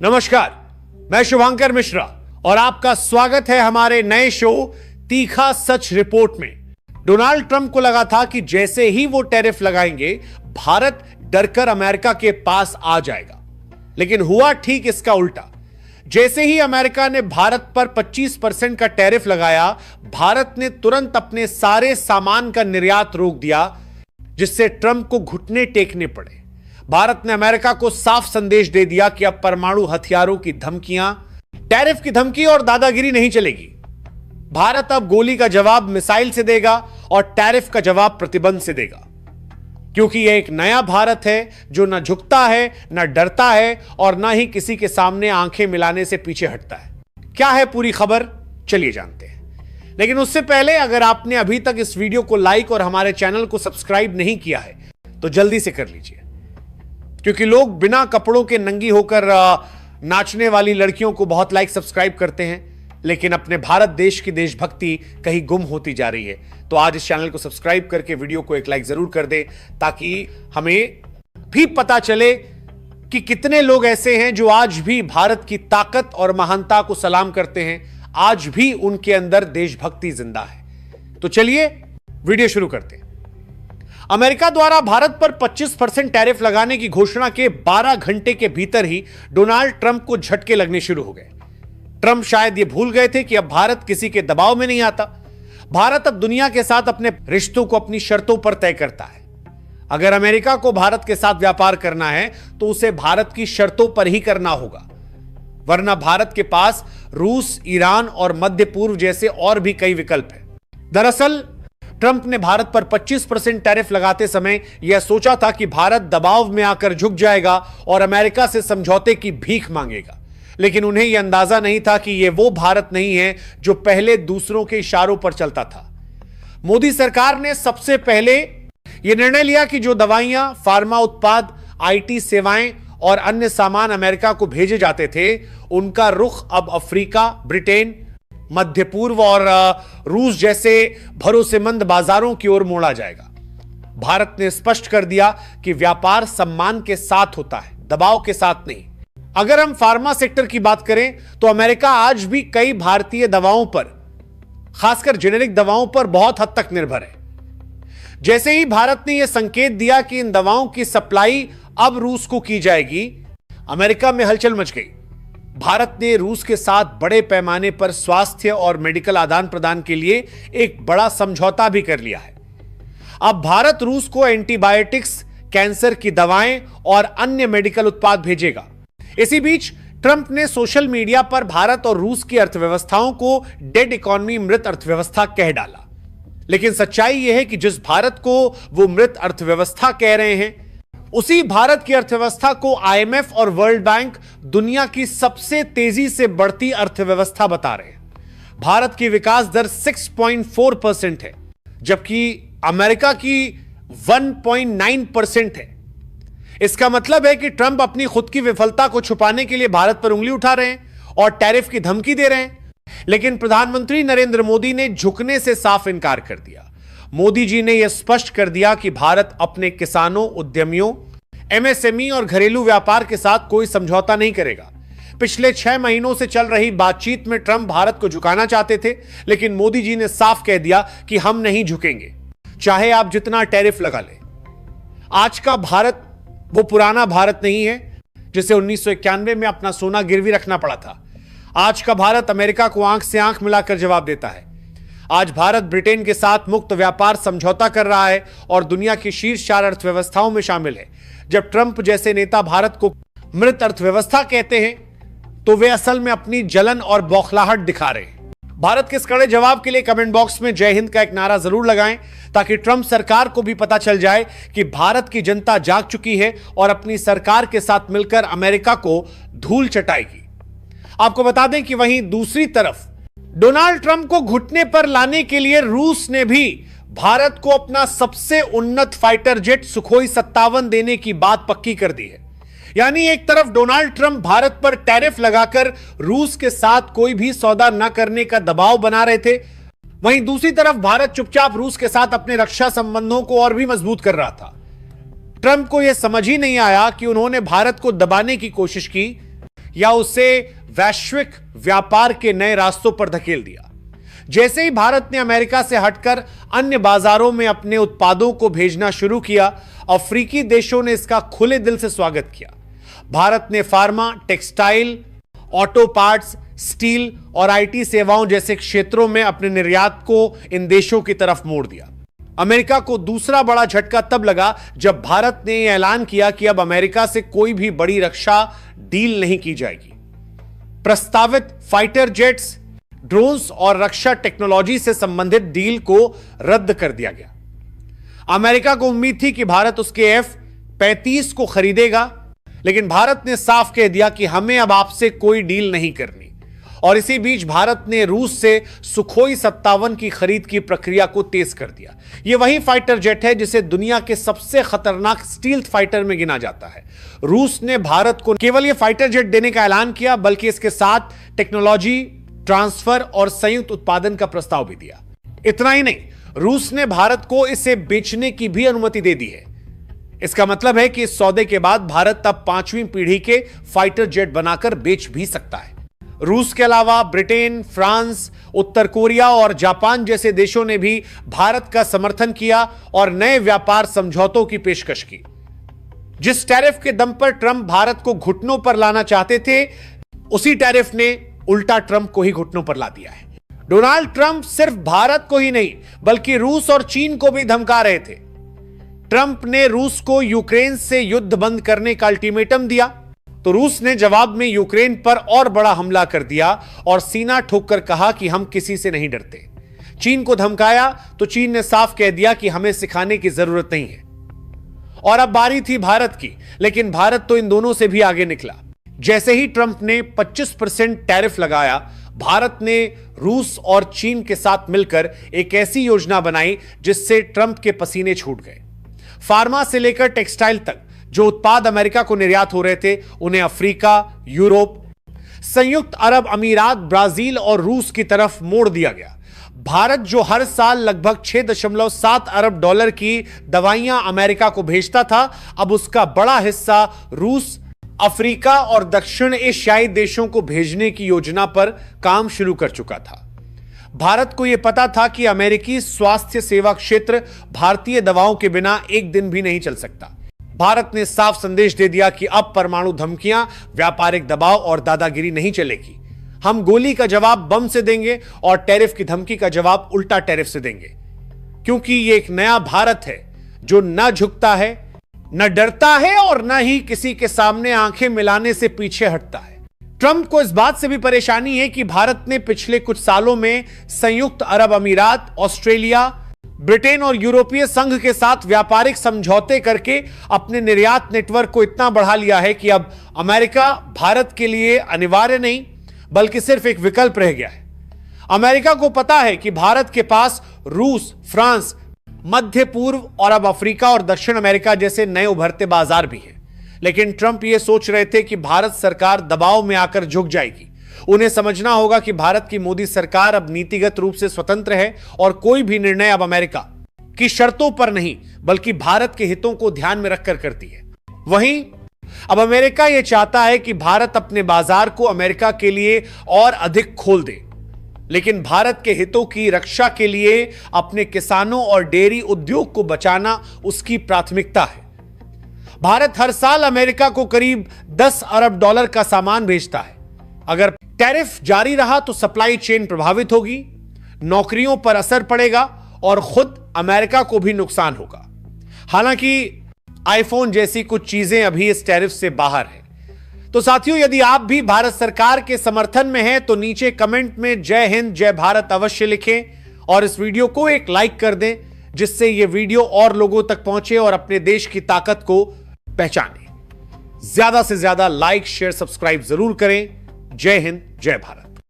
नमस्कार, मैं शुभांकर मिश्रा और आपका स्वागत है हमारे नए शो तीखा सच रिपोर्ट में। डोनाल्ड ट्रंप को लगा था कि जैसे ही वो टैरिफ लगाएंगे भारत डरकर अमेरिका के पास आ जाएगा, लेकिन हुआ ठीक इसका उल्टा। जैसे ही अमेरिका ने भारत पर 25% का टैरिफ लगाया, भारत ने तुरंत अपने सारे सामान का निर्यात रोक दिया, जिससे ट्रंप को घुटने टेकने पड़े। भारत ने अमेरिका को साफ संदेश दे दिया कि अब परमाणु हथियारों की धमकियां, टैरिफ की धमकी और दादागिरी नहीं चलेगी। भारत अब गोली का जवाब मिसाइल से देगा और टैरिफ का जवाब प्रतिबंध से देगा, क्योंकि यह एक नया भारत है जो न झुकता है, न डरता है और न ही किसी के सामने आंखें मिलाने से पीछे हटता है। क्या है पूरी खबर, चलिए जानते हैं। लेकिन उससे पहले अगर आपने अभी तक इस वीडियो को लाइक और हमारे चैनल को सब्सक्राइब नहीं किया है तो जल्दी से कर लीजिए, क्योंकि लोग बिना कपड़ों के नंगी होकर नाचने वाली लड़कियों को बहुत लाइक सब्सक्राइब करते हैं, लेकिन अपने भारत देश की देशभक्ति कहीं गुम होती जा रही है। तो आज इस चैनल को सब्सक्राइब करके वीडियो को एक लाइक जरूर कर दें, ताकि हमें भी पता चले कि कितने लोग ऐसे हैं जो आज भी भारत की ताकत और महानता को सलाम करते हैं, आज भी उनके अंदर देशभक्ति जिंदा है। तो चलिए वीडियो शुरू करते हैं। अमेरिका द्वारा भारत पर 25% टैरिफ लगाने की घोषणा के 12 घंटे के भीतर ही डोनाल्ड ट्रंप को झटके लगने शुरू हो गए। ट्रंप शायद यह भूल गए थे कि अब भारत किसी के दबाव में नहीं आता। भारत अब दुनिया के साथ अपने रिश्तों को अपनी शर्तों पर तय करता है। अगर अमेरिका को भारत के साथ व्यापार करना है तो उसे भारत की शर्तों पर ही करना होगा, वरना भारत के पास रूस, ईरान और मध्य पूर्व जैसे और भी कई विकल्प हैं। दरअसल ट्रंप ने भारत पर 25% टैरिफ लगाते समय यह सोचा था कि भारत दबाव में आकर झुक जाएगा और अमेरिका से समझौते की भीख मांगेगा, लेकिन उन्हें यह अंदाजा नहीं था कि यह वो भारत नहीं है जो पहले दूसरों के इशारों पर चलता था। मोदी सरकार ने सबसे पहले यह निर्णय लिया कि जो दवाइयां, फार्मा उत्पाद, आईटी सेवाएं और अन्य सामान अमेरिका को भेजे जाते थे, उनका रुख अब अफ्रीका, ब्रिटेन, मध्य पूर्व और रूस जैसे भरोसेमंद बाजारों की ओर मोड़ा जाएगा। भारत ने स्पष्ट कर दिया कि व्यापार सम्मान के साथ होता है, दबाव के साथ नहीं। अगर हम फार्मा सेक्टर की बात करें तो अमेरिका आज भी कई भारतीय दवाओं पर, खासकर जेनेरिक दवाओं पर बहुत हद तक निर्भर है। जैसे ही भारत ने यह संकेत दिया कि इन दवाओं की सप्लाई अब रूस को की जाएगी, अमेरिका में हलचल मच गई। भारत ने रूस के साथ बड़े पैमाने पर स्वास्थ्य और मेडिकल आदान प्रदान के लिए एक बड़ा समझौता भी कर लिया है। अब भारत रूस को एंटीबायोटिक्स, कैंसर की दवाएं और अन्य मेडिकल उत्पाद भेजेगा। इसी बीच ट्रंप ने सोशल मीडिया पर भारत और रूस की अर्थव्यवस्थाओं को डेड इकोनॉमी, मृत अर्थव्यवस्था कह डाला। लेकिन सच्चाई यह है कि जिस भारत को वो मृत अर्थव्यवस्था कह रहे हैं, उसी भारत की अर्थव्यवस्था को आईएमएफ और वर्ल्ड बैंक दुनिया की सबसे तेजी से बढ़ती अर्थव्यवस्था बता रहे हैं। भारत की विकास दर 6.4% है, जबकि अमेरिका की 1.9% है। इसका मतलब है कि ट्रंप अपनी खुद की विफलता को छुपाने के लिए भारत पर उंगली उठा रहे हैं और टैरिफ की धमकी दे रहे हैं। लेकिन प्रधानमंत्री नरेंद्र मोदी ने झुकने से साफ इनकार कर दिया। मोदी जी ने यह स्पष्ट कर दिया कि भारत अपने किसानों, उद्यमियों, एमएसएमई और घरेलू व्यापार के साथ कोई समझौता नहीं करेगा। पिछले 6 महीनों से चल रही बातचीत में ट्रंप भारत को झुकाना चाहते थे, लेकिन मोदी जी ने साफ कह दिया कि हम नहीं झुकेंगे, चाहे आप जितना टैरिफ लगा लें। आज का भारत वो पुराना भारत नहीं है जिसे 1991 में अपना सोना गिरवी रखना पड़ा था। आज का भारत अमेरिका को आंख से आंख मिलाकर जवाब देता है। आज भारत ब्रिटेन के साथ मुक्त व्यापार समझौता कर रहा है और दुनिया की शीर्ष 4 अर्थव्यवस्थाओं में शामिल है। जब ट्रंप जैसे नेता भारत को मृत अर्थव्यवस्था कहते हैं, तो वे असल में अपनी जलन और बौखलाहट दिखा रहे हैं। भारत के इस कड़े जवाब के लिए कमेंट बॉक्स में जय हिंद का एक नारा जरूर लगाएं, ताकि ट्रंप सरकार को भी पता चल जाए कि भारत की जनता जाग चुकी है और अपनी सरकार के साथ मिलकर अमेरिका को धूल चटाएगी। आपको बता दें कि वहीं दूसरी तरफ डोनाल्ड ट्रंप को घुटने पर लाने के लिए रूस ने भी भारत को अपना सबसे उन्नत फाइटर जेट सुखोई 57 देने की बात पक्की कर दी है। यानी एक तरफ डोनाल्ड ट्रंप भारत पर टैरिफ लगाकर रूस के साथ कोई भी सौदा न करने का दबाव बना रहे थे, वहीं दूसरी तरफ भारत चुपचाप रूस के साथ अपने रक्षा संबंधों को और भी मजबूत कर रहा था। ट्रंप को यह समझ ही नहीं आया कि उन्होंने भारत को दबाने की कोशिश की या उसे वैश्विक व्यापार के नए रास्तों पर धकेल दिया। जैसे ही भारत ने अमेरिका से हटकर अन्य बाजारों में अपने उत्पादों को भेजना शुरू किया, अफ्रीकी देशों ने इसका खुले दिल से स्वागत किया। भारत ने pharma, textile, auto parts, steel और आईटी सेवाओं जैसे क्षेत्रों में अपने निर्यात को इन देशों की तरफ मोड़ दिया। अमेरिका को दूसरा बड़ा झटका तब लगा जब भारत ने यह ऐलान किया कि अब अमेरिका से कोई भी बड़ी रक्षा डील नहीं की जाएगी। प्रस्तावित फाइटर जेट्स, ड्रोन्स और रक्षा टेक्नोलॉजी से संबंधित डील को रद्द कर दिया गया। अमेरिका को उम्मीद थी कि भारत उसके F-35 को खरीदेगा, लेकिन भारत ने साफ कह दिया कि हमें अब आपसे कोई डील नहीं करनी। और इसी बीच भारत ने रूस से सुखोई 57 की खरीद की प्रक्रिया को तेज कर दिया। यह वही फाइटर जेट है जिसे दुनिया के सबसे खतरनाक स्टील्थ फाइटर में गिना जाता है। रूस ने भारत को केवल यह फाइटर जेट देने का ऐलान किया, बल्कि इसके साथ टेक्नोलॉजी ट्रांसफर और संयुक्त उत्पादन का प्रस्ताव भी दिया। इतना ही नहीं, रूस ने भारत को इसे बेचने की भी अनुमति दे दी है। इसका मतलब है कि इस सौदे के बाद भारत अब 5वीं पीढ़ी के फाइटर जेट बनाकर बेच भी सकता है। रूस के अलावा ब्रिटेन, फ्रांस, उत्तर कोरिया और जापान जैसे देशों ने भी भारत का समर्थन किया और नए व्यापार समझौतों की पेशकश की। जिस टैरिफ के दम पर ट्रंप भारत को घुटनों पर लाना चाहते थे, उसी टैरिफ ने उल्टा ट्रंप को ही घुटनों पर ला दिया है। डोनाल्ड ट्रंप सिर्फ भारत को ही नहीं, बल्कि रूस और चीन को भी धमका रहे थे। ट्रंप ने रूस को यूक्रेन से युद्ध बंद करने का अल्टीमेटम दिया, तो रूस ने जवाब में यूक्रेन पर और बड़ा हमला कर दिया और सीना ठोककर कहा कि हम किसी से नहीं डरते। चीन को धमकाया तो चीन ने साफ कह दिया कि हमें सिखाने की जरूरत नहीं है। और अब बारी थी भारत की, लेकिन भारत तो इन दोनों से भी आगे निकला। जैसे ही ट्रंप ने 25% टैरिफ लगाया, भारत ने रूस और चीन के साथ मिलकर एक ऐसी योजना बनाई जिससे ट्रंप के पसीने छूट गए। फार्मा से लेकर टेक्सटाइल तक जो उत्पाद अमेरिका को निर्यात हो रहे थे, उन्हें अफ्रीका, यूरोप, संयुक्त अरब अमीरात, ब्राजील और रूस की तरफ मोड़ दिया गया। भारत जो हर साल लगभग 6.7 अरब डॉलर की दवाइयां अमेरिका को भेजता था, अब उसका बड़ा हिस्सा रूस, अफ्रीका और दक्षिण एशियाई देशों को भेजने की योजना पर काम शुरू कर चुका था। भारत को यह पता था कि अमेरिकी स्वास्थ्य सेवा क्षेत्र भारतीय दवाओं के बिना एक दिन भी नहीं चल सकता। भारत ने साफ संदेश दे दिया कि अब परमाणु धमकियां, व्यापारिक दबाव और दादागिरी नहीं चलेगी। हम गोली का जवाब बम से देंगे और टैरिफ की धमकी का जवाब उल्टा टैरिफ से देंगे, क्योंकि यह एक नया भारत है जो न झुकता है, न डरता है और न ही किसी के सामने आंखें मिलाने से पीछे हटता है। ट्रंप को इस बात से भी परेशानी है कि भारत ने पिछले कुछ सालों में संयुक्त अरब अमीरात, ऑस्ट्रेलिया, ब्रिटेन और यूरोपीय संघ के साथ व्यापारिक समझौते करके अपने निर्यात नेटवर्क को इतना बढ़ा लिया है कि अब अमेरिका भारत के लिए अनिवार्य नहीं, बल्कि सिर्फ एक विकल्प रह गया है। अमेरिका को पता है कि भारत के पास रूस, फ्रांस, मध्य पूर्व और अब अफ्रीका और दक्षिण अमेरिका जैसे नए उभरते बाजार भी हैं। लेकिन ट्रंप ये सोच रहे थे कि भारत सरकार दबाव में आकर झुक जाएगी। उन्हें समझना होगा कि भारत की मोदी सरकार अब नीतिगत रूप से स्वतंत्र है और कोई भी निर्णय अब अमेरिका की शर्तों पर नहीं, बल्कि भारत के हितों को ध्यान में रखकर करती है। वहीं अब अमेरिका यह चाहता है कि भारत अपने बाजार को अमेरिका के लिए और अधिक खोल दे, लेकिन भारत के हितों की रक्षा के लिए अपने किसानों और डेयरी उद्योग को बचाना उसकी प्राथमिकता है। भारत हर साल अमेरिका को करीब 10 अरब डॉलर का सामान भेजता है। अगर टैरिफ जारी रहा तो सप्लाई चेन प्रभावित होगी, नौकरियों पर असर पड़ेगा और खुद अमेरिका को भी नुकसान होगा। हालांकि आईफोन जैसी कुछ चीजें अभी इस टैरिफ से बाहर है। तो साथियों, यदि आप भी भारत सरकार के समर्थन में हैं तो नीचे कमेंट में जय हिंद, जय भारत अवश्य लिखें और इस वीडियो को एक लाइक कर दें, जिससे यह वीडियो और लोगों तक पहुंचे और अपने देश की ताकत को पहचानें। ज्यादा से ज्यादा लाइक, शेयर, सब्सक्राइब जरूर करें। जय हिंद, जय भारत।